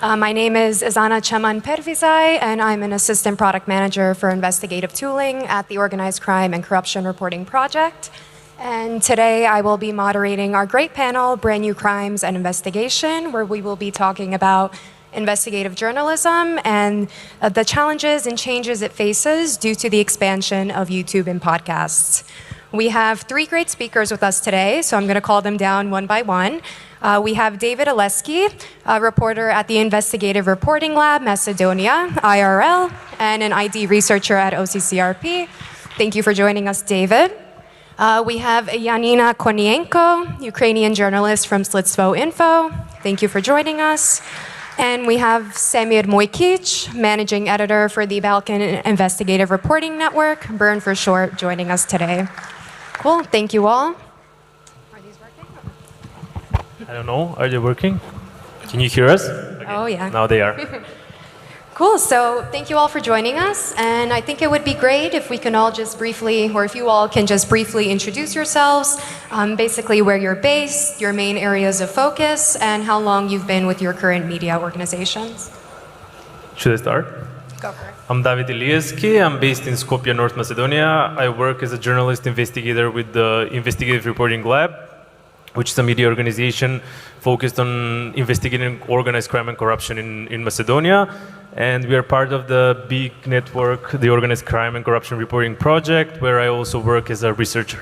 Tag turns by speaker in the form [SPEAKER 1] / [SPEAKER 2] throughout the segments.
[SPEAKER 1] My name is Ezana Ćeman, and I'm an assistant product manager for investigative tooling at the Organized Crime and Corruption Reporting Project. And today I will be moderating our great panel, Brand New Crimes and Investigation, where we will be talking about investigative journalism and the challenges and changes it faces due to the expansion of YouTube and podcasts. We have three great speakers with us today, so I'm going to call them down one by one. We have David Ilieski, a reporter at the Investigative Reporting Lab, Macedonia, IRL, and an ID researcher at OCCRP. Thank you for joining us, David. We have Yanina Korniienko, Ukrainian journalist from Slidstvo.info. Thank you for joining us. And we have Semir Mujkić, managing editor for the Balkan Investigative Reporting Network, BIRN for short, joining us today. Cool, thank you all. Are these working?
[SPEAKER 2] I don't know, are they working? Can you hear us? Okay.
[SPEAKER 1] Oh yeah.
[SPEAKER 2] Now they are.
[SPEAKER 1] Cool, so thank you all for joining us, and I think it would be great if we can all just briefly, or if you all can just briefly introduce yourselves, basically where you're based, your main areas of focus, and how long you've been with your current media organizations.
[SPEAKER 2] Should I start?
[SPEAKER 1] Go for it.
[SPEAKER 2] I'm David Ilieski. I'm based in Skopje, North Macedonia. I work as a journalist investigator with the Investigative Reporting Lab, which is a media organization focused on investigating organized crime and corruption in Macedonia. And we are part of the big network, the Organized Crime and Corruption Reporting Project, where I also work as a researcher.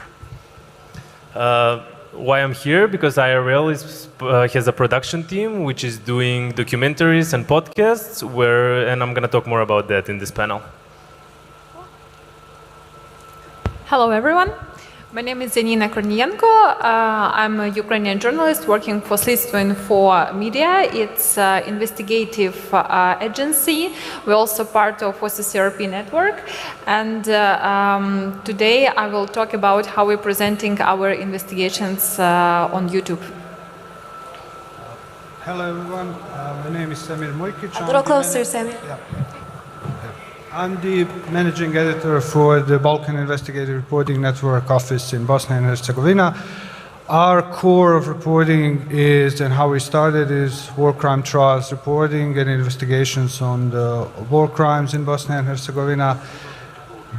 [SPEAKER 2] Why I'm here? Because IRL has a production team which is doing documentaries and podcasts, and I'm going to talk more about that in this panel.
[SPEAKER 3] Hello, everyone. My name is Yanina Korniienko. I'm a Ukrainian journalist working for Slidstvo.info media. It's an investigative agency. We're also part of OCCRP network. And today I will talk about how we're presenting our investigations on YouTube.
[SPEAKER 4] Hello, everyone. My name is Semir Mujkić.
[SPEAKER 1] A little closer, Semir.
[SPEAKER 4] Yeah. I'm the managing editor for the Balkan Investigative Reporting Network office in Bosnia and Herzegovina. Our core of reporting is, and how we started, is war crime trials reporting and investigations on the war crimes in Bosnia and Herzegovina.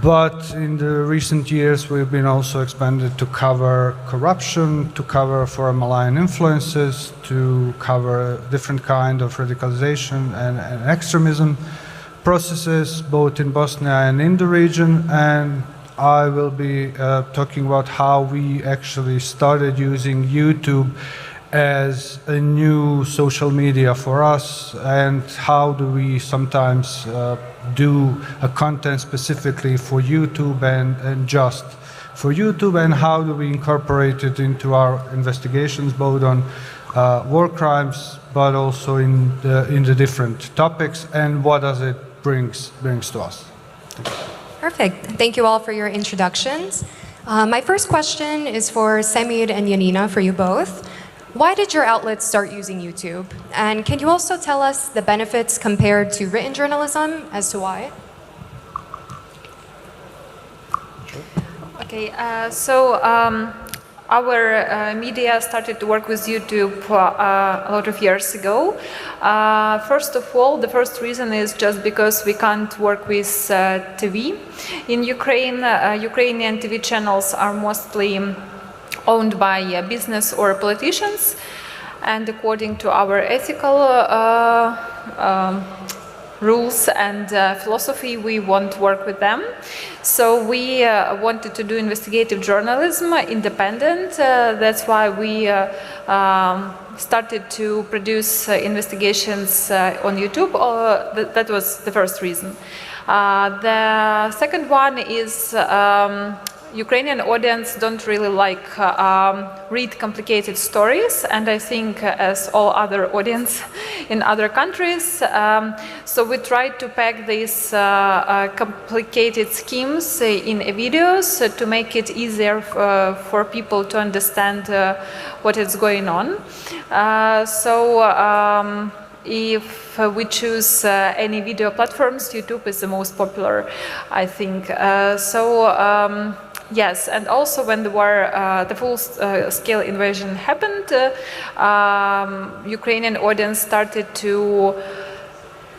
[SPEAKER 4] But in the recent years, we've been also expanded to cover corruption, to cover foreign malign influences, to cover different kind of radicalization and extremism processes, both in Bosnia and in the region. And I will be talking about how we actually started using YouTube as a new social media for us, and how do we sometimes do a content specifically for YouTube and just for YouTube, and how do we incorporate it into our investigations, both on war crimes, but also in the different topics, and what does it brings to us.
[SPEAKER 1] Perfect. Thank you all for your introductions. My first question is for Semir and Yanina, for you both. Why did your outlet start using YouTube? And can you also tell us the benefits compared to written journalism as to why?
[SPEAKER 3] Okay, our media started to work with YouTube a lot of years ago. First of all, the first reason is just because we can't work with TV. In Ukraine, Ukrainian TV channels are mostly owned by business or politicians, and according to our ethical rules and philosophy, we won't work with them. So we wanted to do investigative journalism, independent. That's why we started to produce investigations on YouTube. That was the first reason. The second one is Ukrainian audience don't really like read complicated stories, and I think as all other audience in other countries. So we tried to pack these complicated schemes in videos to make it easier for people to understand what is going on. If we choose any video platforms, YouTube is the most popular, I think. Yes, and also when the war, the full-scale invasion happened, Ukrainian audience started to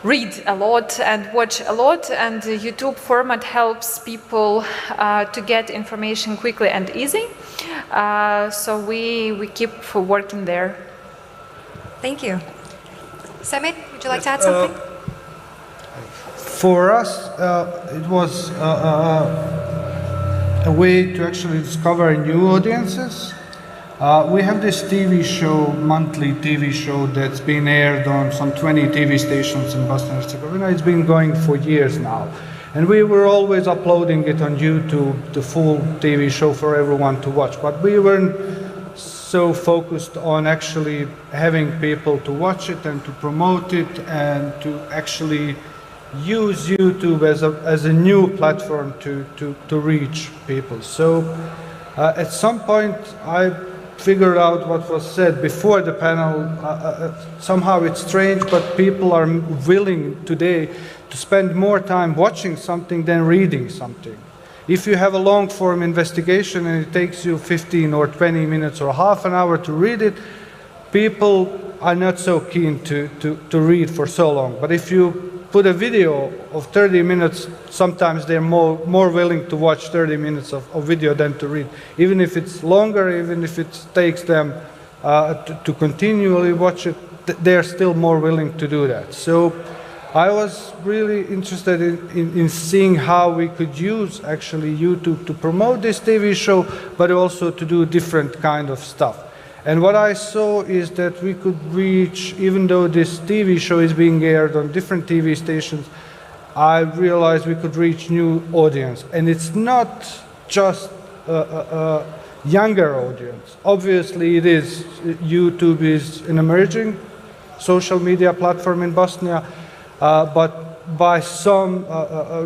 [SPEAKER 3] read a lot and watch a lot, and the YouTube format helps people to get information quickly and easy. So we keep working there.
[SPEAKER 1] Thank you. Semir, would you like to add something?
[SPEAKER 4] For us, it was a way to actually discover new audiences. We have this TV show, monthly TV show, that's been aired on some 20 TV stations in Bosnia and Herzegovina. It's been going for years now. And we were always uploading it on YouTube, the full TV show for everyone to watch. But we weren't so focused on actually having people to watch it and to promote it and to actually use YouTube as a new platform to reach people. So at some point I figured out what was said before the panel. Somehow it's strange, but people are willing today to spend more time watching something than reading something. If you have a long form investigation and it takes you 15 or 20 minutes or half an hour to read it, people are not so keen to read for so long. But if you put a video of 30 minutes, sometimes they're more willing to watch 30 minutes of video than to read. Even if it's longer, even if it takes them to continually watch it, they're still more willing to do that. So I was really interested in seeing how we could use actually YouTube to promote this TV show, but also to do different kind of stuff. And what I saw is that we could reach, even though this TV show is being aired on different TV stations, I realized we could reach new audience. And it's not just a younger audience. Obviously it is. YouTube is an emerging social media platform in Bosnia, but by some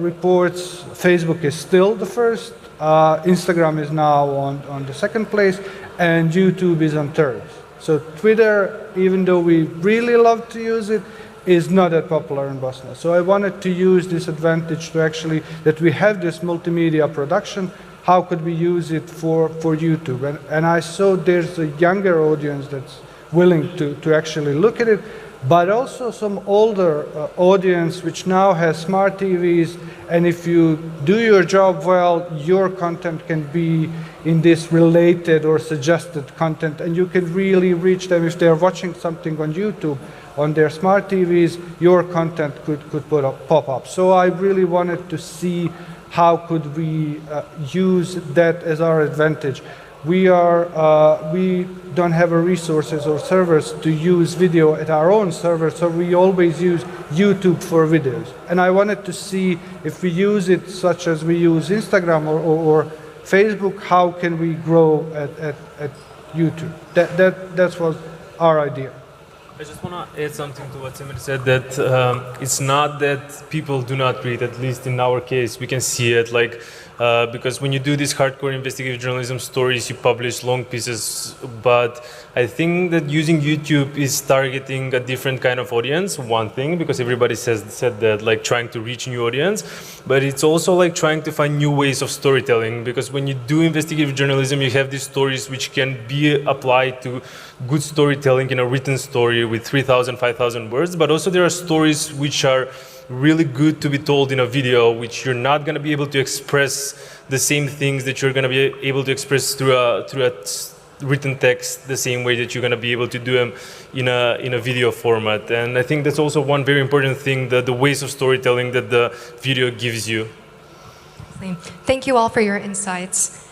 [SPEAKER 4] reports, Facebook is still the first, Instagram is now on the second place, and YouTube is on third. So Twitter, even though we really love to use it, is not that popular in Bosnia. So I wanted to use this advantage to actually, that we have this multimedia production, how could we use it for YouTube? And I saw there's a younger audience that's willing to actually look at it, but also some older audience which now has smart TVs, and if you do your job well, your content can be in this related or suggested content, and you can really reach them. If they're watching something on YouTube, on their smart TVs, your content could pop up. So I really wanted to see how could we use that as our advantage. We don't have resources or servers to use video at our own server, so we always use YouTube for videos. And I wanted to see if we use it such as we use Instagram or Facebook, how can we grow at YouTube? That was our idea.
[SPEAKER 2] I just want to add something to what Semir said, that it's not that people do not read, at least in our case, we can see it, because when you do these hardcore investigative journalism stories, you publish long pieces, but I think that using YouTube is targeting a different kind of audience, one thing, because everybody said that, trying to reach new audience, but it's also trying to find new ways of storytelling, because when you do investigative journalism, you have these stories which can be applied to good storytelling in a written story with 3,000, 5,000 words, but also there are stories which are really good to be told in a video, which you're not going to be able to express the same things that you're going to be able to express through a written text, the same way that you're going to be able to do them in a video format. And I think that's also one very important thing, the ways of storytelling that the video gives you.
[SPEAKER 1] Thank you all for your insights.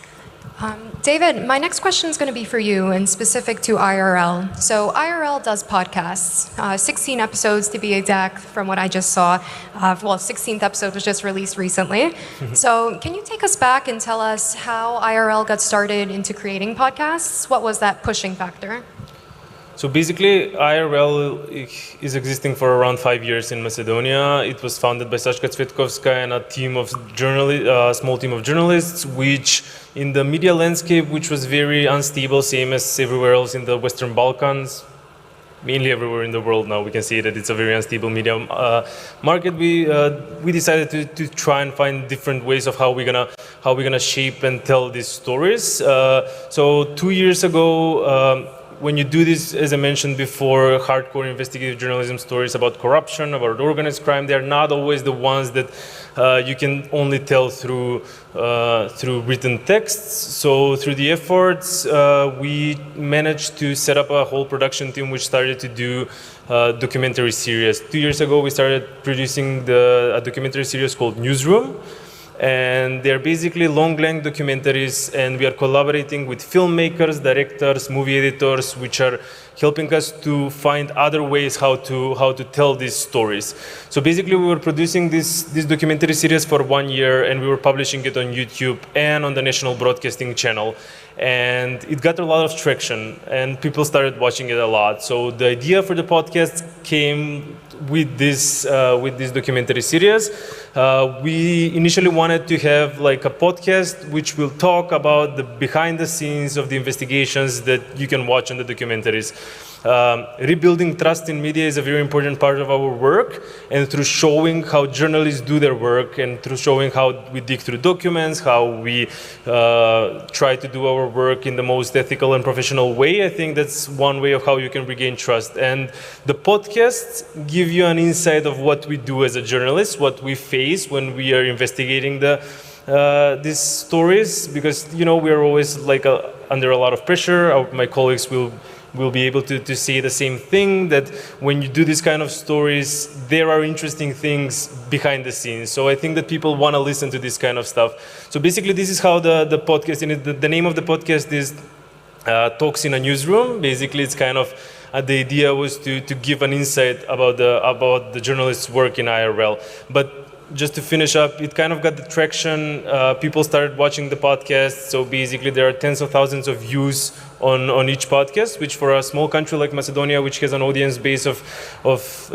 [SPEAKER 1] David, my next question is going to be for you and specific to IRL. So IRL does podcasts, 16 episodes to be exact from what I just saw. 16th episode was just released recently. So can you take us back and tell us how IRL got started into creating podcasts? What was that pushing factor?
[SPEAKER 2] So basically, IRL is existing for around 5 years in Macedonia. It was founded by Saška Cvetkovska and a small team of journalists, which in the media landscape, which was very unstable, same as everywhere else in the Western Balkans, mainly everywhere in the world now. We can see that it's a very unstable media market. We decided to try and find different ways of how we're gonna shape and tell these stories. So 2 years ago, when you do this, as I mentioned before, hardcore investigative journalism stories about corruption, about organized crime, they're not always the ones that you can only tell through written texts. So through the efforts, we managed to set up a whole production team which started to do documentary series. 2 years ago, we started producing a documentary series called Newsroom. And they're basically long-length documentaries, and we are collaborating with filmmakers, directors, movie editors, which are helping us to find other ways how to tell these stories. So basically, we were producing this documentary series for 1 year, and we were publishing it on YouTube and on the national broadcasting channel. And it got a lot of traction, and people started watching it a lot. So the idea for the podcast came with this documentary series. We initially wanted to have like a podcast which will talk about the behind the scenes of the investigations that you can watch in the documentaries. Rebuilding trust in media is a very important part of our work, and through showing how journalists do their work, and through showing how we dig through documents, how we try to do our work in the most ethical and professional way, I think that's one way of how you can regain trust. And the podcasts give you an insight of what we do as a journalist, what we face when we are investigating these stories, because we are always like under a lot of pressure. My colleagues will be able to say the same thing, that when you do this kind of stories, there are interesting things behind the scenes. So I think that people want to listen to this kind of stuff. So basically, this is how the podcast, the name of the podcast is Talks in a Newsroom. Basically, it's kind of, the idea was to give an insight about the journalist's work in IRL. But just to finish up, it kind of got the traction. People started watching the podcast. So basically, there are tens of thousands of views on each podcast, which for a small country like Macedonia, which has an audience base of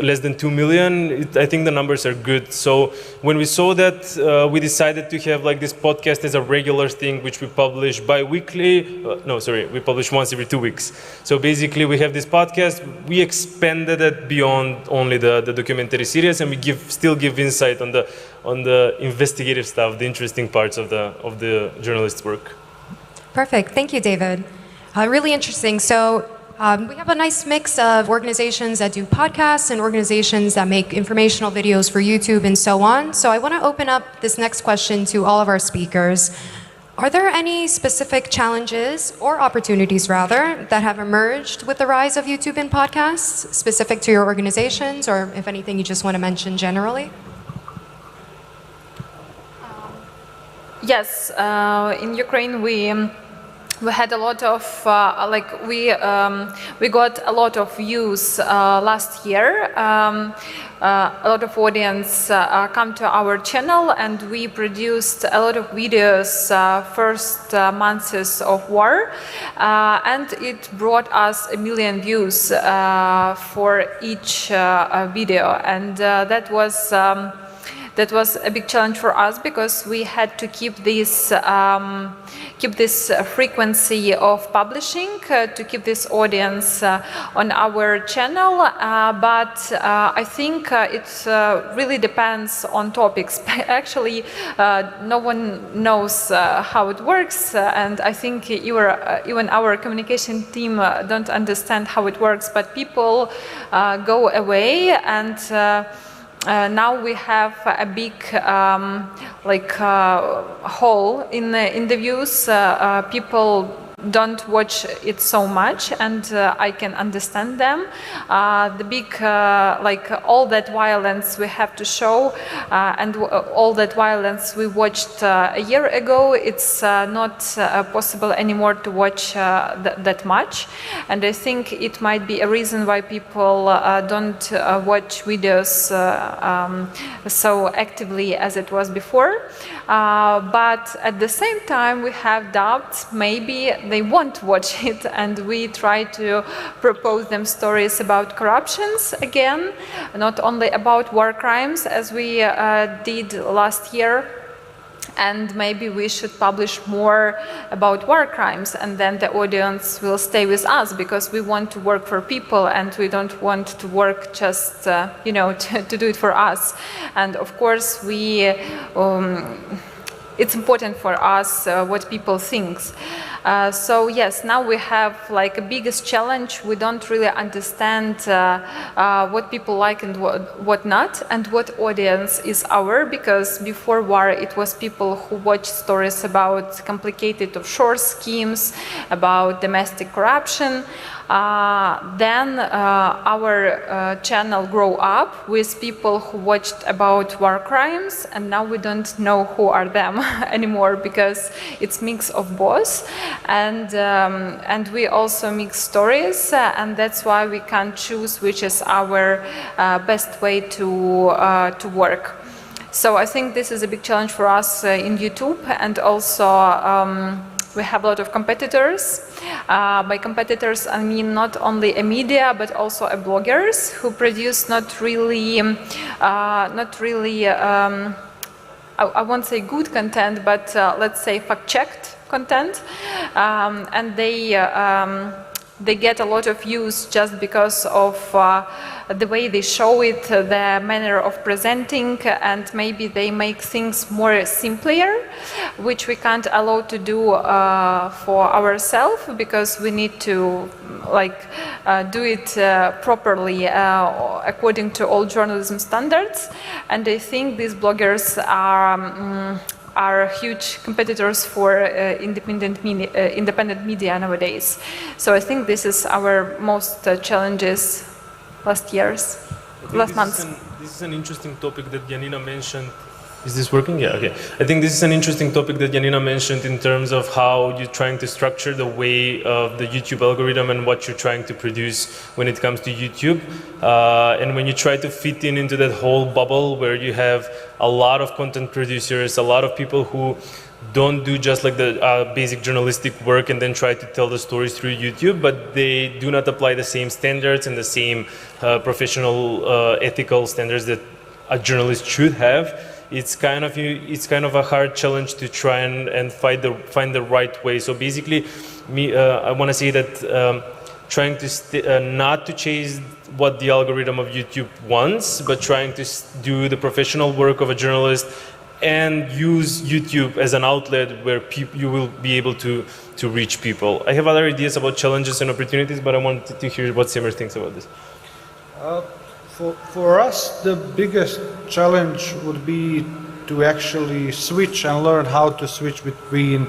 [SPEAKER 2] less than 2 million, I think the numbers are good. So when we saw that, we decided to have like this podcast as a regular thing, which we publish bi-weekly. We publish once every 2 weeks. So basically, we have this podcast. We expanded it beyond only the documentary series, and we still give insight on the investigative stuff, the interesting parts of the journalist's work.
[SPEAKER 1] Perfect. Thank you, David. Really interesting. So we have a nice mix of organizations that do podcasts and organizations that make informational videos for YouTube and so on. So I want to open up this next question to all of our speakers. Are there any specific challenges or opportunities, rather, that have emerged with the rise of YouTube and podcasts, specific to your organizations, or if anything you just want to mention generally?
[SPEAKER 3] Yes, in Ukraine we had a lot of we got a lot of views last year. A lot of audience come to our channel, and we produced a lot of videos first months of war, and it brought us 1 million views for each video, and that was a big challenge for us, because we had to keep this frequency of publishing, to keep this audience on our channel. But I think it really depends on topics. Actually, no one knows how it works, and I think even our communication team don't understand how it works. But people go away, and now we have a big hole in the views. People don't watch it so much, and I can understand them. The big, all that violence we have to show, and all that violence we watched a year ago, it's not possible anymore to watch that much. And I think it might be a reason why people don't watch videos so actively as it was before. But at the same time, we have doubts. Maybe they won't watch it, and we try to propose them stories about corruptions again, not only about war crimes as we did last year. and maybe we should publish more about war crimes, and then the audience will stay with us because we want to work for people and we don't want to work just to do it for us. And of course it's important for us what people think. So yes, now we have like a biggest challenge. We don't really understand what people like and what not, and what audience is our, because before war it was people who watch stories about complicated offshore schemes, about domestic corruption. Then our channel grew up with people who watched about war crimes, and now we don't know who are them anymore because it's mix of both, and we also mix stories, and that's why we can't choose which is our best way to work. So I think this is a big challenge for us in YouTube, and also we have a lot of competitors. By competitors, I mean not only a media, but also a bloggers who produce not really, I won't say good content, but let's say fact-checked content, and they get a lot of views just because of the way they show it, the manner of presenting, and maybe they make things more simpler, which we can't allow to do for ourselves, because we need to do it properly according to all journalism standards. And I think these bloggers are huge competitors for independent media nowadays. So I think this is our most challenges last months.
[SPEAKER 2] This is an interesting topic that Yanina mentioned. Is this working? Yeah, okay. I think this is an interesting topic that Yanina mentioned in terms of how you're trying to structure the way of the YouTube algorithm and what you're trying to produce when it comes to YouTube. And when you try to fit into that whole bubble where you have a lot of content producers, a lot of people who don't do just like the basic journalistic work and then try to tell the stories through YouTube, but they do not apply the same standards and the same professional ethical standards that a journalist should have. It's kind of a hard challenge to try and find the right way. So basically, I want to say that trying to not to chase what the algorithm of YouTube wants, but trying to do the professional work of a journalist and use YouTube as an outlet where you will be able to reach people. I have other ideas about challenges and opportunities, but I wanted to hear what Semir thinks about this.
[SPEAKER 4] For us, the biggest challenge would be to actually switch and learn how to switch between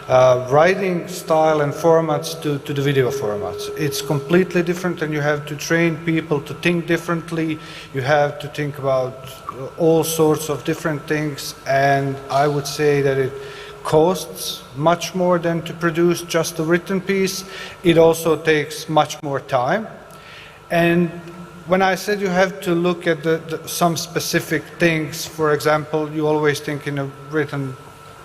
[SPEAKER 4] writing style and formats to the video formats. It's completely different, and you have to train people to think differently. You have to think about all sorts of different things, and I would say that it costs much more than to produce just a written piece. It also takes much more time. And when I said you have to look at some specific things, for example, you always think in a written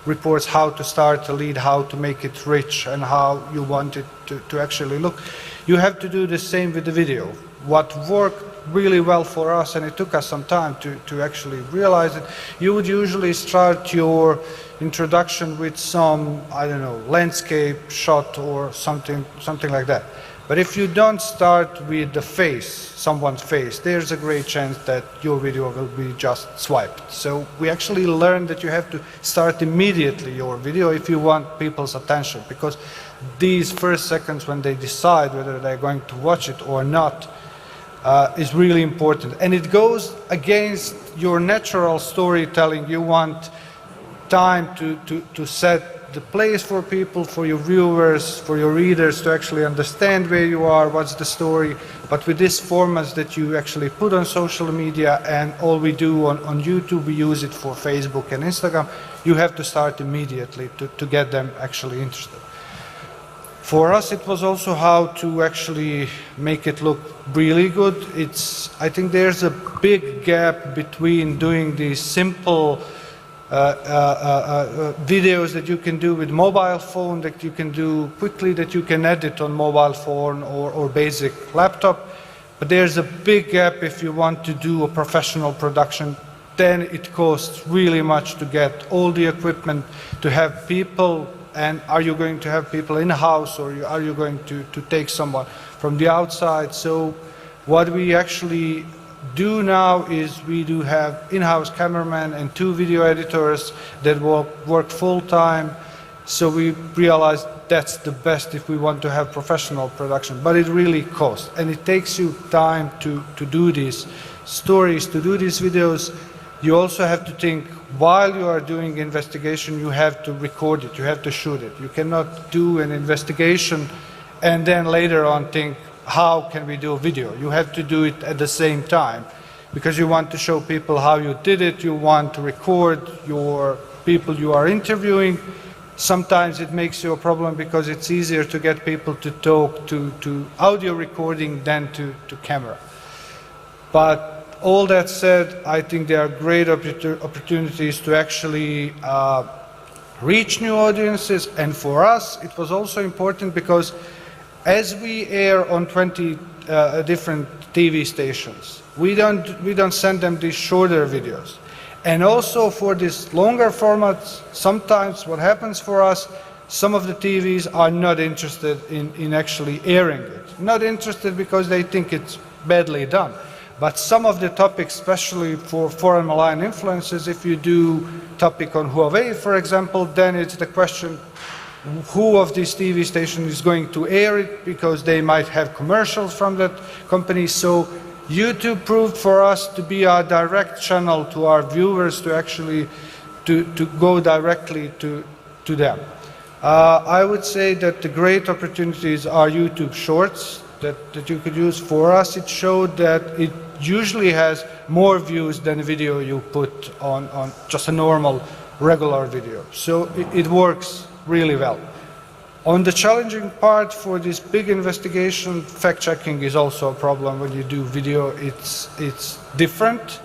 [SPEAKER 4] reports how to start a lead, how to make it rich, and how you want it to actually look. You have to do the same with the video. What worked really well for us, and it took us some time to actually realize it, you would usually start your introduction with some, I don't know, landscape shot or something like that. But if you don't start with the face, someone's face, there's a great chance that your video will be just swiped. So we actually learned that you have to start immediately your video if you want people's attention, because these first seconds when they decide whether they're going to watch it or not is really important. And it goes against your natural storytelling. You want time to set the place for people, for your viewers, for your readers to actually understand where you are, what's the story. But with these formats that you actually put on social media, and all we do on YouTube, we use it for Facebook and Instagram, you have to start immediately to get them actually interested. For us, it was also how to actually make it look really good. I think there's a big gap between doing these simple videos that you can do with mobile phone, that you can do quickly, that you can edit on mobile phone or basic laptop. But there's a big gap if you want to do a professional production then it costs really much to get all the equipment, to have people, and are you going to have people in-house, or are you going to take someone from the outside? So what we actually do now is we do have in-house cameramen and 2 video editors that will work full-time. So we realized that's the best if we want to have professional production, but it really costs, and it takes you time to do these stories, to do these videos. You also have to think, while you are doing investigation, you have to record it, you have to shoot it. You cannot do an investigation and then later on think, how can we do a video? You have to do it at the same time, because you want to show people how you did it, you want to record your people you are interviewing. Sometimes it makes you a problem because it's easier to get people to talk to audio recording than to camera. But all that said, I think there are great opportunities to actually reach new audiences, and for us it was also important because as we air on 20 different TV stations, we don't send them these shorter videos. And also for these longer formats, sometimes what happens for us, some of the TVs are not interested in actually airing it. Not interested because they think it's badly done. But some of the topics, especially for foreign malign influences, if you do topic on Huawei, for example, then it's the question, who of these TV stations is going to air it, because they might have commercials from that company. So YouTube proved for us to be our direct channel to our viewers, to actually to go directly to them. I would say that the great opportunities are YouTube Shorts that you could use. For us, it showed that it usually has more views than a video you put on just a normal regular video. So it works really well. On the challenging part for this big investigation, fact-checking is also a problem when you do video. It's different,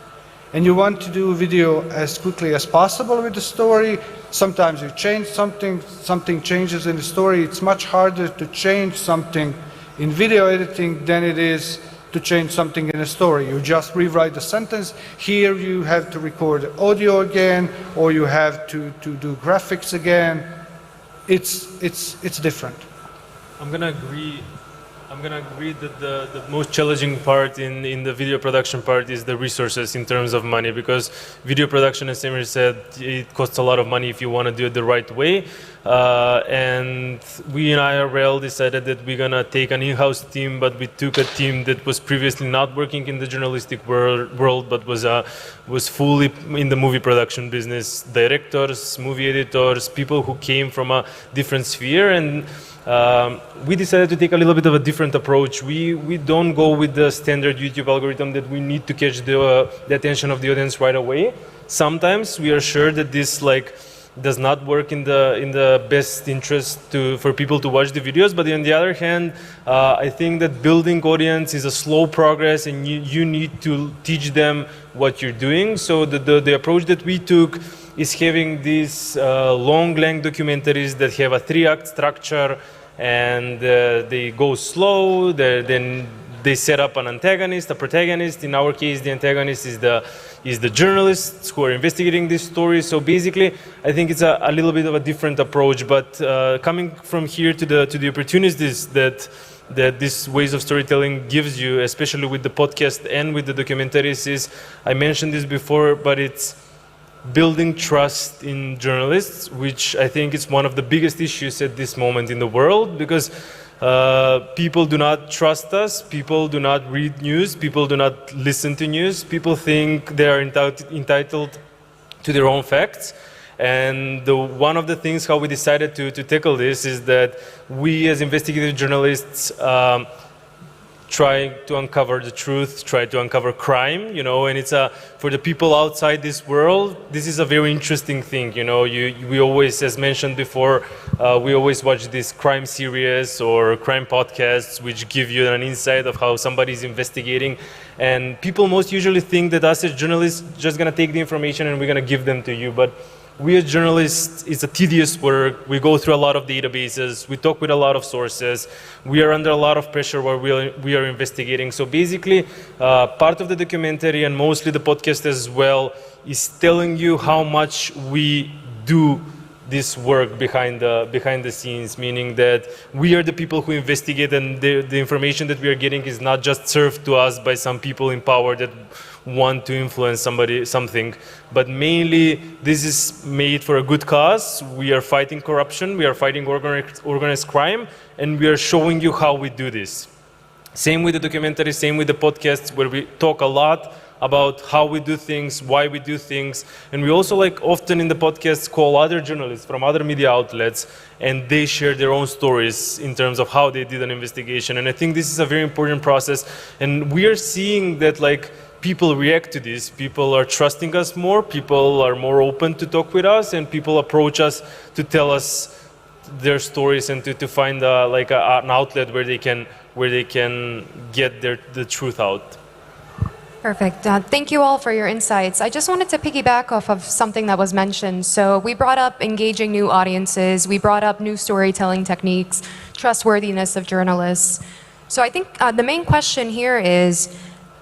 [SPEAKER 4] and you want to do video as quickly as possible with the story. Sometimes you change something changes in the story. It's much harder to change something in video editing than it is to change something in a story. You just rewrite the sentence. Here you have to record audio again, or you have to do graphics again. It's different.
[SPEAKER 2] I'm gonna agree that the most challenging part in the video production part is the resources in terms of money, because video production, as Semir said, it costs a lot of money if you want to do it the right way. And we in IRL decided that we're gonna take an in-house team, but we took a team that was previously not working in the journalistic world, but was fully in the movie production business. Directors, movie editors, people who came from a different sphere, and we decided to take a little bit of a different approach. We don't go with the standard YouTube algorithm that we need to catch the attention of the audience right away. Sometimes we are sure that this does not work in the best interest for people to watch the videos, but on the other hand, I think that building audience is a slow progress, and you need to teach them what you're doing. So the approach that we took is having these long-length documentaries that have a 3-act structure, and they go slow. Then they set up an antagonist, a protagonist. In our case, the antagonist is the journalists who are investigating this story. So basically, I think it's a little bit of a different approach. But coming from here to the opportunities that these ways of storytelling gives you, especially with the podcast and with the documentaries, is, I mentioned this before, but it's building trust in journalists, which I think is one of the biggest issues at this moment in the world, because people do not trust us, people do not read news, people do not listen to news, people think they are entitled to their own facts. And one of the things how we decided to tackle this is that we as investigative journalists try to uncover the truth, try to uncover crime, and it's for the people outside this world, this is a very interesting thing, we always, as mentioned before, we always watch these crime series or crime podcasts which give you an insight of how somebody is investigating, and people most usually think that us as journalists just gonna take the information and we're gonna give them to you, but we as journalists, it's a tedious work. We go through a lot of databases. We talk with a lot of sources. We are under a lot of pressure while we are investigating. So basically, part of the documentary and mostly the podcast as well is telling you how much we do this work behind the scenes, meaning that we are the people who investigate, and the information that we are getting is not just served to us by some people in power that want to influence something, but mainly this is made for a good cause. We are fighting corruption, we are fighting organized crime, and we are showing you how we do this. Same with the documentary, same with the podcasts, where we talk a lot about how we do things, why we do things, and we also often in the podcasts call other journalists from other media outlets, and they share their own stories in terms of how they did an investigation. And I think this is a very important process, and we are seeing that people react to this. People are trusting us more, people are more open to talk with us, and people approach us to tell us their stories and to find an outlet where they can get the truth out.
[SPEAKER 1] Perfect. Thank you all for your insights. I just wanted to piggyback off of something that was mentioned. So we brought up engaging new audiences. We brought up new storytelling techniques, trustworthiness of journalists. So I think the main question here is,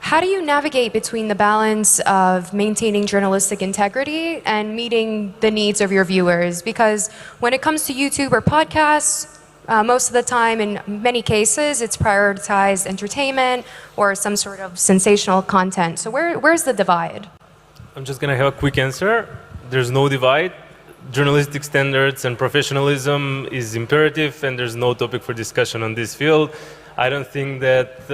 [SPEAKER 1] how do you navigate between the balance of maintaining journalistic integrity and meeting the needs of your viewers? Because when it comes to YouTube or podcasts, most of the time, in many cases, it's prioritized entertainment or some sort of sensational content. So where's the divide?
[SPEAKER 2] I'm just going to have a quick answer. There's no divide. Journalistic standards and professionalism is imperative, and there's no topic for discussion on this field. I don't think that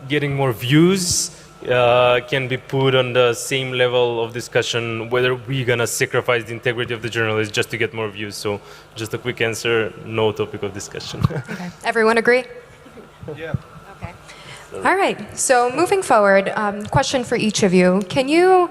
[SPEAKER 2] getting more views can be put on the same level of discussion, whether we're going to sacrifice the integrity of the journalist just to get more views. So just a quick answer, no topic of discussion.
[SPEAKER 1] Okay. Everyone agree?
[SPEAKER 4] Yeah.
[SPEAKER 1] Okay. All right. So moving forward, question for each of you. Can you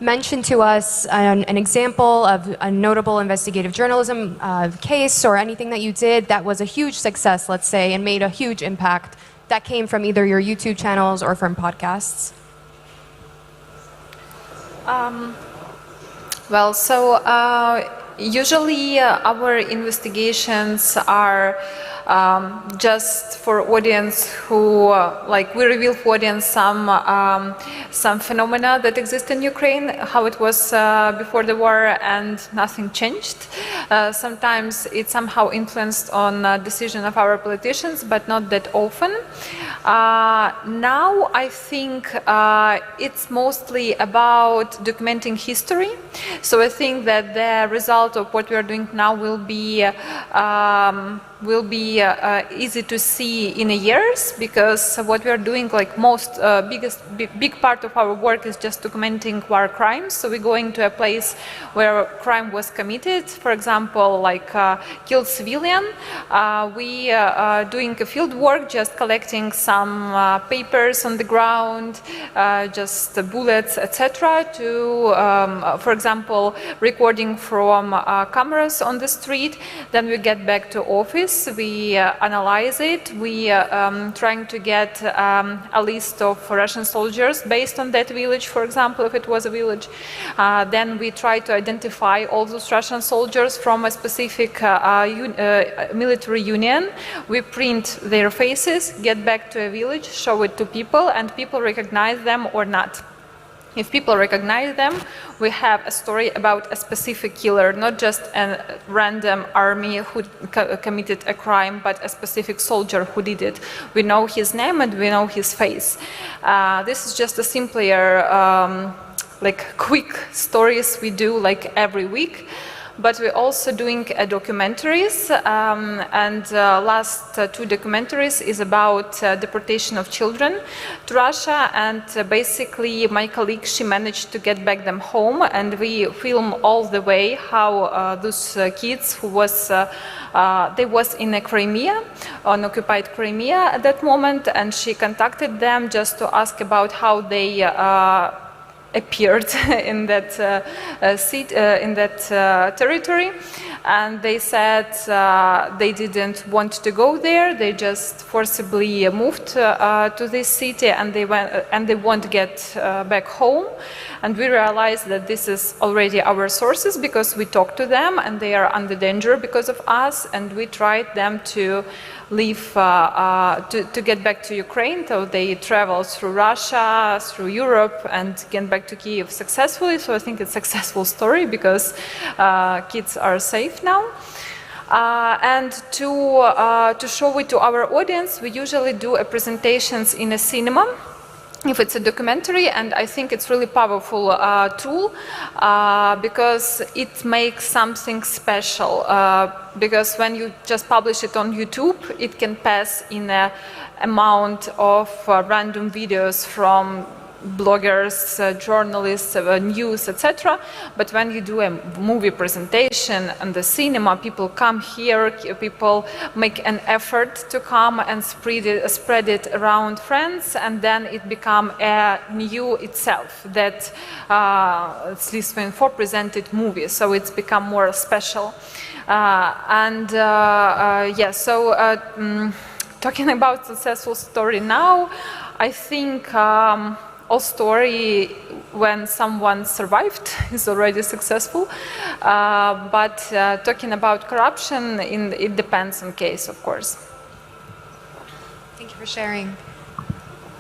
[SPEAKER 1] mention to us an example of a notable investigative journalism case or anything that you did that was a huge success, let's say, and made a huge impact that came from either your YouTube channels or from podcasts?
[SPEAKER 3] Usually our investigations are just for audience who, we reveal for audience some phenomena that exist in Ukraine, how it was before the war, and nothing changed. Sometimes it's somehow influenced on decision of our politicians, but not that often. Now I think it's mostly about documenting history. So I think that the result of what we are doing now will be easy to see in a years, because what we are doing, big part of our work is just documenting war crimes. So we're going to a place where a crime was committed, for example, killed civilian. We are doing a field work, just collecting some papers on the ground, just bullets, etc. to, for example, recording from cameras on the street. Then we get back to office. We analyze it. We trying to get a list of Russian soldiers based on that village, for example, if it was a village. Then we try to identify all those Russian soldiers from a specific military union. We print their faces, get back to a village, show it to people, and people recognize them or not. If people recognize them, we have a story about a specific killer, not just a random army who committed a crime, but a specific soldier who did it. We know his name and we know his face. This is just a simpler, quick stories we do every week. But we're also doing documentaries, and last two documentaries is about deportation of children to Russia, and basically my colleague, she managed to get back them home, and we film all the way how those kids who was they was in a Crimea, on occupied Crimea at that moment, and she contacted them just to ask about how they appeared in that territory, and they said they didn't want to go there. They just forcibly moved to this city, and they want to get back home. And we realized that this is already our sources because we talked to them, and they are under danger because of us. And we tried them to leave to get back to Ukraine. So they traveled through Russia, through Europe, and get back to Kyiv successfully. So I think it's a successful story because kids are safe now. And to show it to our audience, we usually do presentations in a cinema, if it's a documentary, and I think it's really powerful tool because it makes something special. Because when you just publish it on YouTube, it can pass in an amount of random videos from bloggers, journalists, news, etc. But when you do a movie presentation and the cinema, people come here, people make an effort to come and spread it around friends, and then it becomes a new itself that Slidstvo.info presented movie, so it's become more special. Talking about successful story now, I think all story when someone survived is already successful, but talking about corruption, it depends on case, of course.
[SPEAKER 1] Thank you for sharing.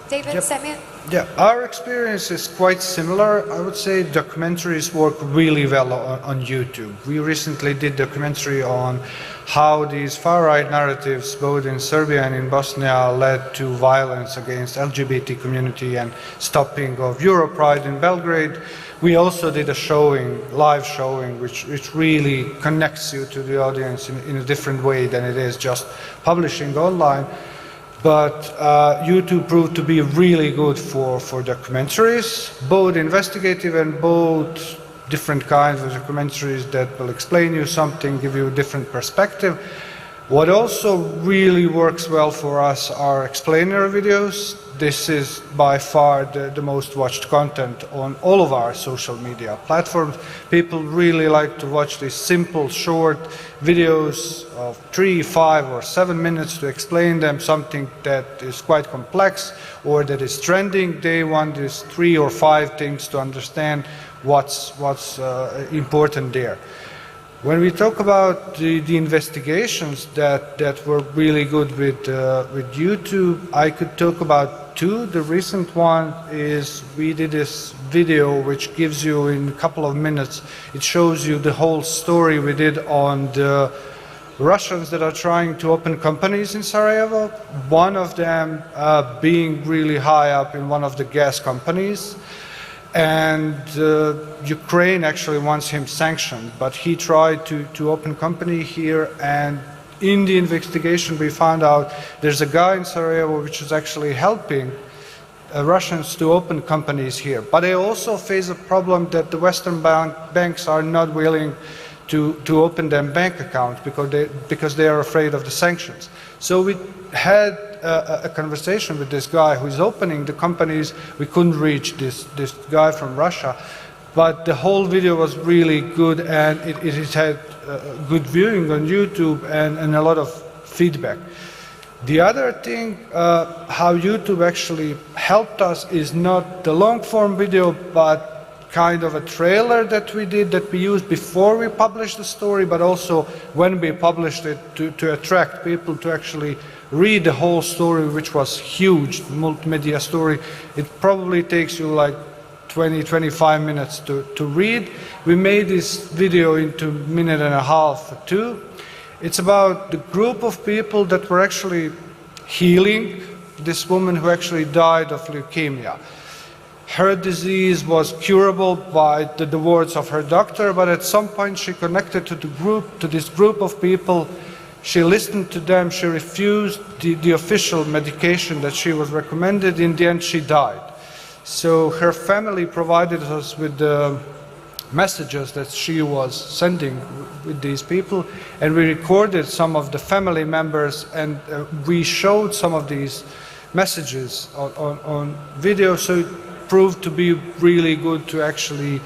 [SPEAKER 1] David,
[SPEAKER 4] Yep.
[SPEAKER 1] Semir?
[SPEAKER 4] Yeah, our experience is quite similar. I would say documentaries work really well on YouTube. We recently did a documentary on how these far-right narratives, both in Serbia and in Bosnia, led to violence against LGBT community and stopping of Europride in Belgrade. We also did a live showing, which really connects you to the audience in a different way than it is just publishing online. But YouTube proved to be really good for documentaries, both investigative and both different kinds of documentaries that will explain you something, give you a different perspective. What also really works well for us are explainer videos. This is by far the most watched content on all of our social media platforms. People really like to watch these simple, short videos of 3, 5, or 7 minutes to explain them something that is quite complex or that is trending. They want these 3 or 5 things to understand what's important there. When we talk about the investigations that were really good with YouTube, I could talk about 2. The recent one is we did this video which gives you in a couple of minutes, it shows you the whole story we did on the Russians that are trying to open companies in Sarajevo. One of them being really high up in one of the gas companies. And Ukraine actually wants him sanctioned, but he tried to open company here, and in the investigation we found out there's a guy in Sarajevo which is actually helping Russians to open companies here. But they also face a problem that the Western banks are not willing to open them bank accounts because they are afraid of the sanctions. So we had a conversation with this guy who is opening the companies. We couldn't reach this guy from Russia, but the whole video was really good, and it had good viewing on YouTube and a lot of feedback. The other thing, how YouTube actually helped us is not the long form video, but kind of a trailer that we did, that we used before we published the story, but also when we published it to attract people to actually read the whole story, which was huge, multimedia story. It probably takes you like 20-25 minutes to read. We made this video into a minute and a half or 2. It's about the group of people that were actually healing this woman who actually died of leukemia. Her disease was curable by the words of her doctor, but at some point she connected to this group of people. She listened to them, she refused the official medication that she was recommended. In the end, she died. So her family provided us with the messages that she was sending with these people, and we recorded some of the family members, and we showed some of these messages on video. So proved to be really good to actually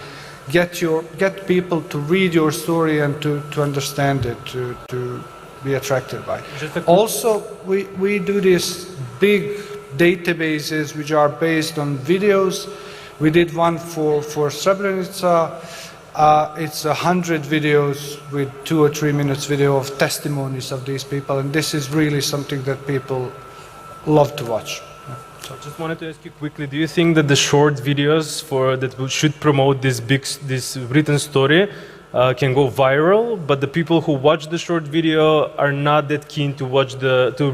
[SPEAKER 4] get people to read your story and to understand it, to be attracted by it. Also, we do these big databases which are based on videos. We did one for Srebrenica. It's 100 videos with 2 or 3 minutes video of testimonies of these people, and this is really something that people love to watch.
[SPEAKER 2] I just wanted to ask you quickly, do you think that the short videos that should promote this written story can go viral, but the people who watch the short video are not that keen to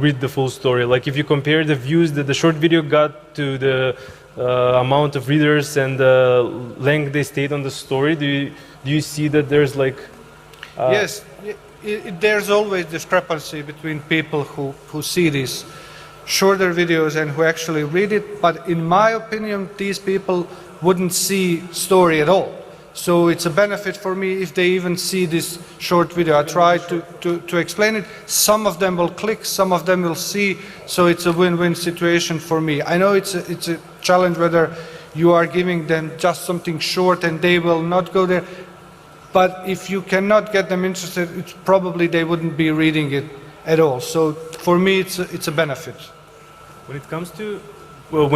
[SPEAKER 2] read the full story? Like if you compare the views that the short video got to the amount of readers and the length they stayed on the story, do you see that there's like...
[SPEAKER 4] Yes, there's always discrepancy between people who see these shorter videos and who actually read it, but in my opinion, these people wouldn't see story at all. So it's a benefit for me if they even see this short video. I try to explain it. Some of them will click, some of them will see, so it's a win-win situation for me. I know it's a challenge whether you are giving them just something short and they will not go there, but if you cannot get them interested, it's probably they wouldn't be reading it at all. So for me, it's a benefit.
[SPEAKER 2] When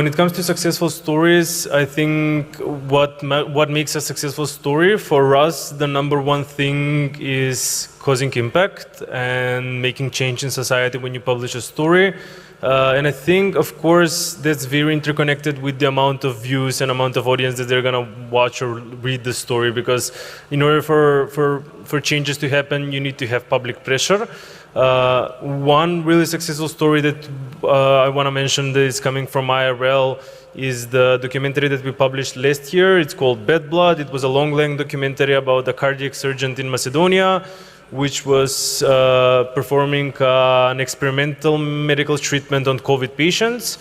[SPEAKER 2] it comes to successful stories, I think what makes a successful story for us, the number one thing is causing impact and making change in society when you publish a story. And I think, of course, that's very interconnected with the amount of views and amount of audience that they're going to watch or read the story, because in order for changes to happen, you need to have public pressure. One really successful story that I want to mention that is coming from IRL is the documentary that we published last year. It's called Bad Blood. It was a long-length documentary about a cardiac surgeon in Macedonia, which was performing an experimental medical treatment on COVID patients.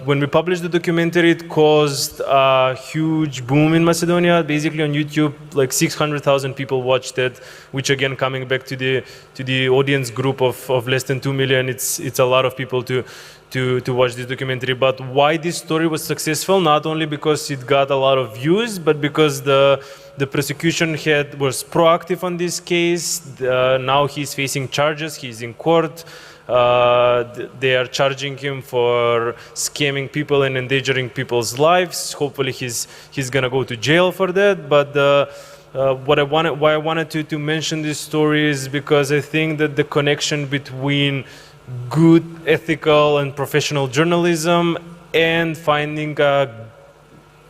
[SPEAKER 2] When we published the documentary, it caused a huge boom in Macedonia. Basically on YouTube, like 600,000 people watched it, which again, coming back to the audience group of less than 2 million, it's a lot of people to watch this documentary. But why this story was successful? Not only because it got a lot of views, but because the prosecution was proactive on this case. Now he's facing charges, he's in court. They are charging him for scamming people and endangering people's lives. Hopefully he's gonna go to jail for that. But why I wanted to mention this story is because I think that the connection between good, ethical and professional journalism and finding a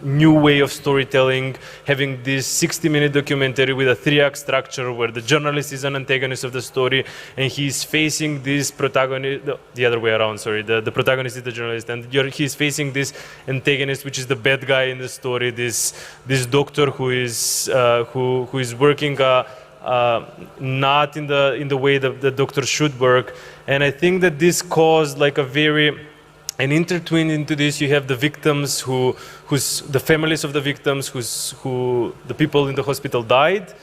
[SPEAKER 2] new way of storytelling, having this 60-minute documentary with a 3-act structure where the journalist is an antagonist of the story and he's facing this protagonist, the other way around, sorry, the protagonist is the journalist, and he's facing this antagonist, which is the bad guy in the story, this doctor who is working not in the way that the doctor should work. And I think that this caused like and intertwined into this, you have the victims the families of the victims who the people in the hospital died.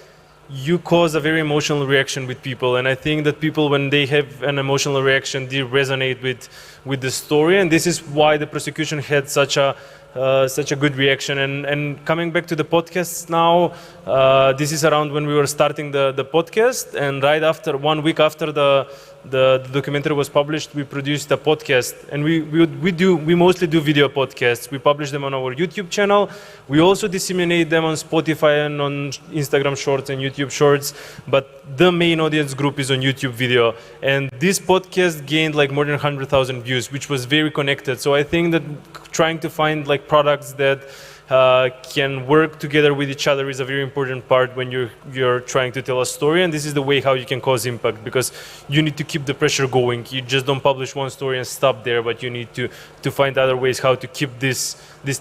[SPEAKER 2] You cause a very emotional reaction with people, and I think that people, when they have an emotional reaction, they resonate with the story, and this is why the prosecution had such a good reaction. And coming back to the podcasts now, this is around when we were starting the podcast, and right after 1 week after the documentary was published, we produced a podcast, and we mostly do video podcasts. We publish them on our YouTube channel. We also disseminate them on Spotify and on Instagram Shorts and YouTube Shorts, but the main audience group is on YouTube video. And this podcast gained like more than 100,000 views, which was very connected. So I think that trying to find like products that can work together with each other is a very important part when you're trying to tell a story, and this is the way how you can cause impact, because you need to keep the pressure going. You just don't publish one story and stop there, but you need to find other ways how to keep this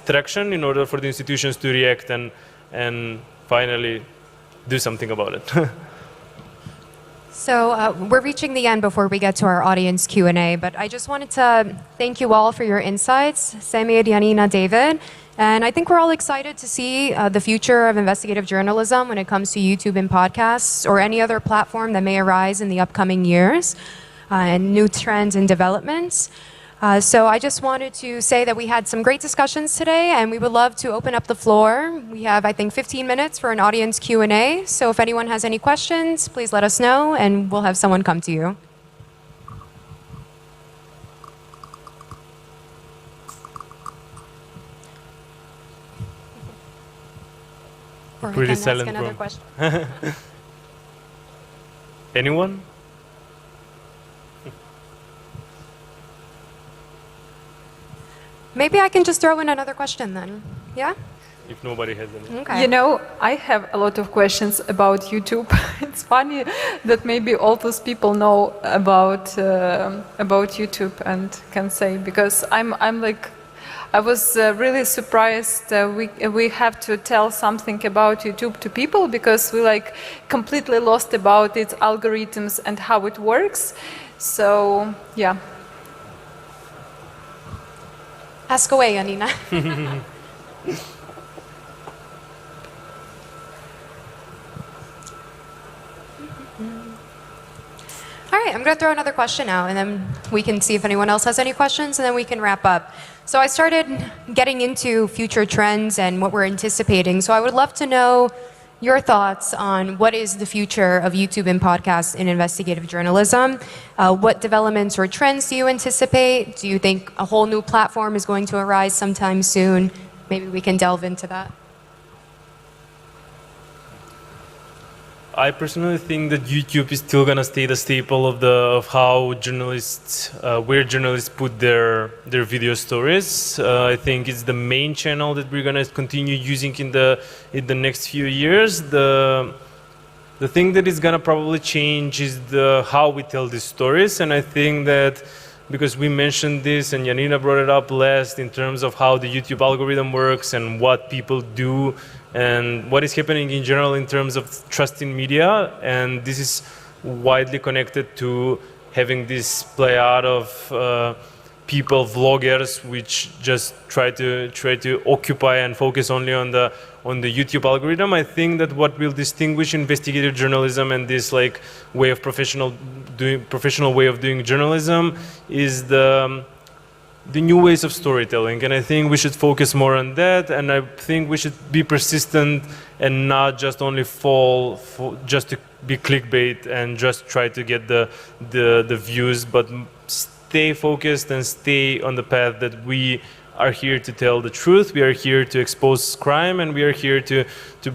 [SPEAKER 2] traction in order for the institutions to react and finally do something about it.
[SPEAKER 1] So we're reaching the end before we get to our audience Q&A, but I just wanted to thank you all for your insights, Semir, Yanina, David. And I think we're all excited to see the future of investigative journalism when it comes to YouTube and podcasts or any other platform that may arise in the upcoming years and new trends and developments. So I just wanted to say that we had some great discussions today, and we would love to open up the floor. We have, I think, 15 minutes for an audience Q&A. So if anyone has any questions, please let us know, and we'll have someone come to you. Or
[SPEAKER 2] Pretty
[SPEAKER 1] I can
[SPEAKER 2] silent
[SPEAKER 1] ask another
[SPEAKER 2] room.
[SPEAKER 1] question.
[SPEAKER 2] Anyone?
[SPEAKER 1] Maybe I can just throw in another question then. Yeah?
[SPEAKER 2] If nobody has any.
[SPEAKER 1] Okay.
[SPEAKER 3] You know, I have a lot of questions about YouTube. It's funny that maybe all those people know about YouTube and can say, because I'm like, I was really surprised we have to tell something about YouTube to people, because we like completely lost about its algorithms and how it works. So yeah.
[SPEAKER 1] Ask away, Yanina. All right, I'm going to throw another question out, and then we can see if anyone else has any questions, and then we can wrap up. So I started getting into future trends and what we're anticipating. So I would love to know your thoughts on what is the future of YouTube and podcasts in investigative journalism. What developments or trends do you anticipate? Do you think a whole new platform is going to arise sometime soon? Maybe we can delve into that.
[SPEAKER 2] I personally think that YouTube is still gonna stay the staple of how journalists, where journalists put their video stories. I think it's the main channel that we're gonna continue using in the next few years. The thing that is gonna probably change is how we tell these stories, and I think that because we mentioned this and Yanina brought it up last in terms of how the YouTube algorithm works and what people do and what is happening in general in terms of trust in media, and this is widely connected to having this play out of people, vloggers, which just try to occupy and focus only on the YouTube algorithm. I think that what will distinguish investigative journalism and this like way of professional way of doing journalism is the new ways of storytelling, and I think we should focus more on that, and I think we should be persistent and not just only fall just to be clickbait and just try to get the views, but stay focused and stay on the path that we are here to tell the truth, we are here to expose crime, and we are here to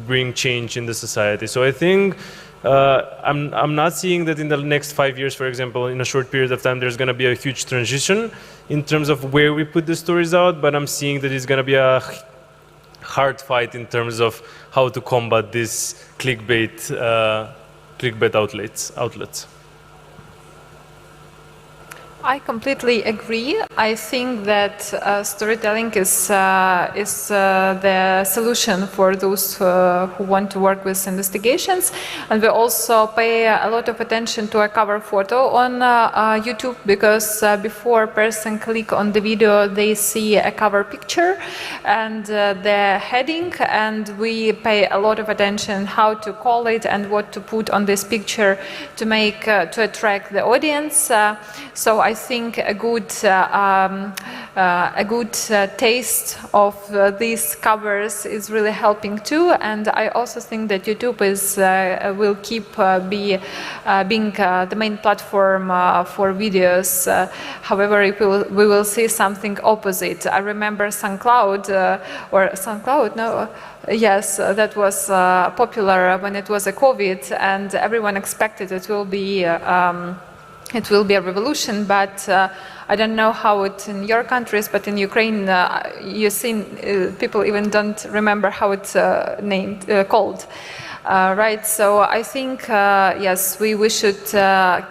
[SPEAKER 2] bring change in the society. So I think I'm not seeing that in the next 5 years, for example, in a short period of time, there's going to be a huge transition in terms of where we put the stories out, but I'm seeing that it's going to be a hard fight in terms of how to combat these clickbait outlets.
[SPEAKER 3] I completely agree. I think that storytelling is the solution for those who want to work with investigations, and we also pay a lot of attention to a cover photo on YouTube, because before a person click on the video, they see a cover picture and the heading, and we pay a lot of attention how to call it and what to put on this picture to make to attract the audience. So I think a good taste of these covers is really helping too, and I also think that YouTube will keep being the main platform for videos. However, we will see something opposite. I remember SoundCloud, no. Yes, that was popular when it was a COVID, and everyone expected it will be a revolution, but I don't know how it in your countries, but in Ukraine, you've seen people even don't remember how it's called. Right, so I think, yes, we should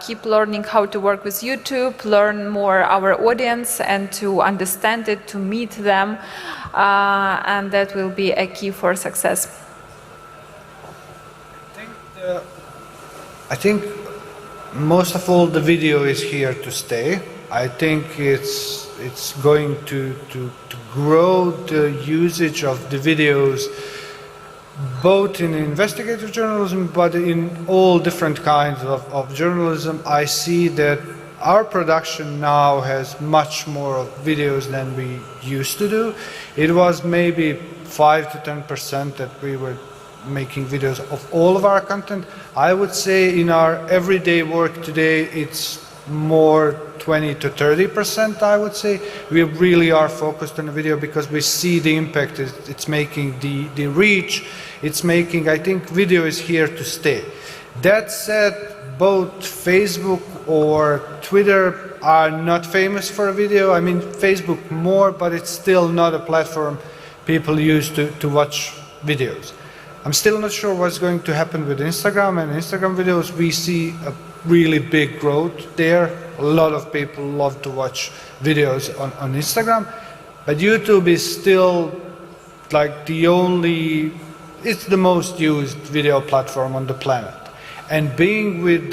[SPEAKER 3] keep learning how to work with YouTube, learn more our audience and to understand it, to meet them, and that will be a key for success.
[SPEAKER 4] I think most of all, the video is here to stay. I think it's going to grow the usage of the videos, both in investigative journalism, but in all different kinds of journalism. I see that our production now has much more videos than we used to do. It was maybe 5 to 10% that we were making videos of all of our content. I would say in our everyday work today, it's more 20 to 30%, I would say. We really are focused on the video because we see the impact it's making, the reach it's making. I think video is here to stay. That said, both Facebook or Twitter are not famous for video. I mean, Facebook more, but it's still not a platform people use to watch videos. I'm still not sure what's going to happen with Instagram and Instagram videos. We see a really big growth there. A lot of people love to watch videos on Instagram, but YouTube is still like it's the most used video platform on the planet. And being with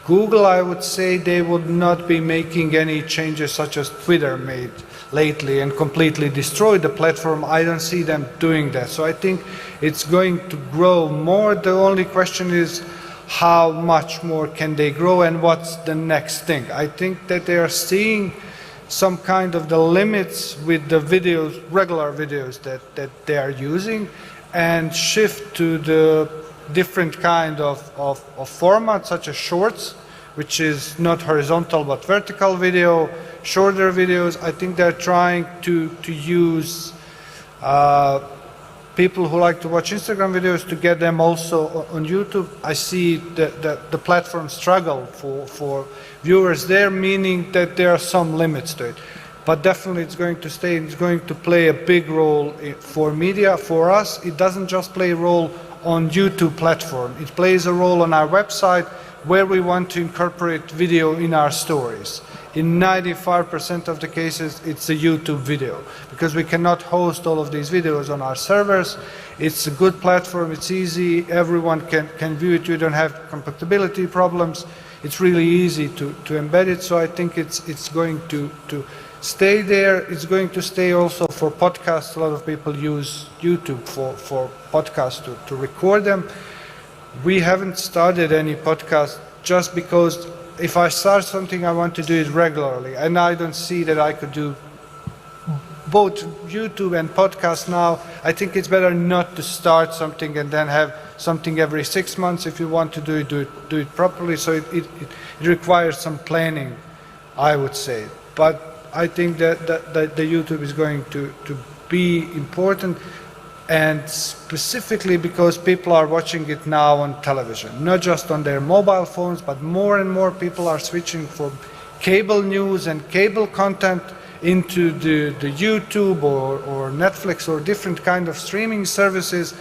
[SPEAKER 4] Google, I would say they would not be making any changes such as Twitter made lately and completely destroyed the platform. I don't see them doing that. So I think it's going to grow more. The only question is how much more can they grow and what's the next thing. I think that they are seeing some kind of the limits with the videos, regular videos that they are using, and shift to the different kind of formats such as shorts, which is not horizontal but vertical video, shorter videos. I think they're trying to use people who like to watch Instagram videos to get them also on YouTube. I see the platform struggle for viewers there, meaning that there are some limits to it. But definitely it's going to stay, it's going to play a big role for media. For us, it doesn't just play a role on YouTube platform. It plays a role on our website where we want to incorporate video in our stories. In 95% of the cases, it's a YouTube video because we cannot host all of these videos on our servers. It's a good platform, it's easy, everyone can view it, you don't have compatibility problems. It's really easy to embed it, so I think it's going to stay there. It's going to stay also for podcasts. A lot of people use YouTube for podcasts to record them. We haven't started any podcast just because if I start something, I want to do it regularly, and I don't see that I could do both YouTube and podcast now. I think it's better not to start something and then have something every 6 months. If you want to do it properly. So it requires some planning, I would say. But I think that the YouTube is going to be important, and specifically because people are watching it now on television, not just on their mobile phones, but more and more people are switching from cable news and cable content into the YouTube or Netflix or different kind of streaming services,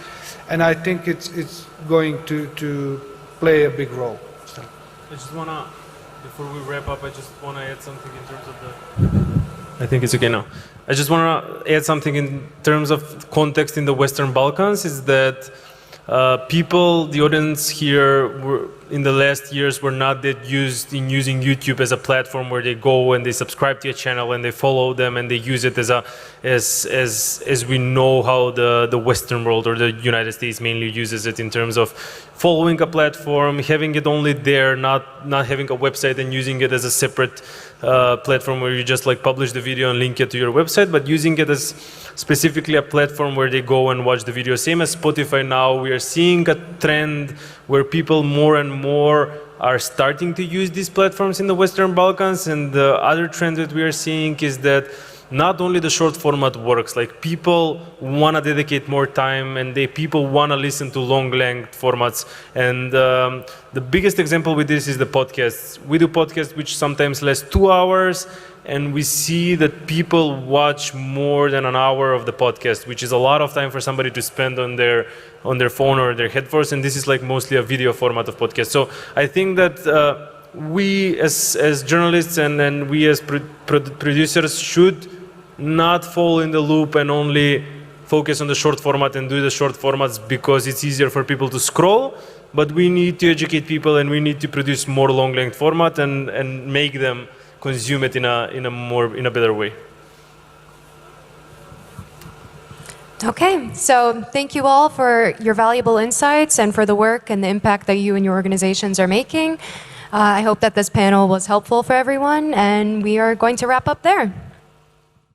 [SPEAKER 4] and I think it's going to play a big role. So.
[SPEAKER 2] I just wanna, before we wrap up, I just wanna add something in terms of the. I think it's okay now. I just want to add something in terms of context in the Western Balkans, is that people, the audience here, in the last years were not that used in using YouTube as a platform where they go and they subscribe to a channel and they follow them and they use it as we know how the Western world or the United States mainly uses it, in terms of following a platform, having it only there, not having a website and using it as a separate platform where you just like publish the video and link it to your website, but using it as specifically a platform where they go and watch the video. Same as Spotify now, we are seeing a trend where people more and more are starting to use these platforms in the Western Balkans, and the other trend that we are seeing is that not only the short format works, like people want to dedicate more time and people want to listen to long length formats. And the biggest example with this is the podcasts. We do podcasts which sometimes last 2 hours, and we see that people watch more than an hour of the podcast, which is a lot of time for somebody to spend on their phone or their headphones, and this is like mostly a video format of podcast. So I think that we as journalists and we as producers should not fall in the loop and only focus on the short format and do the short formats because it's easier for people to scroll, but we need to educate people and we need to produce more long length format and make them consume it in a better way.
[SPEAKER 1] Okay, so thank you all for your valuable insights and for the work and the impact that you and your organizations are making. I hope that this panel was helpful for everyone, and we are going to wrap up there.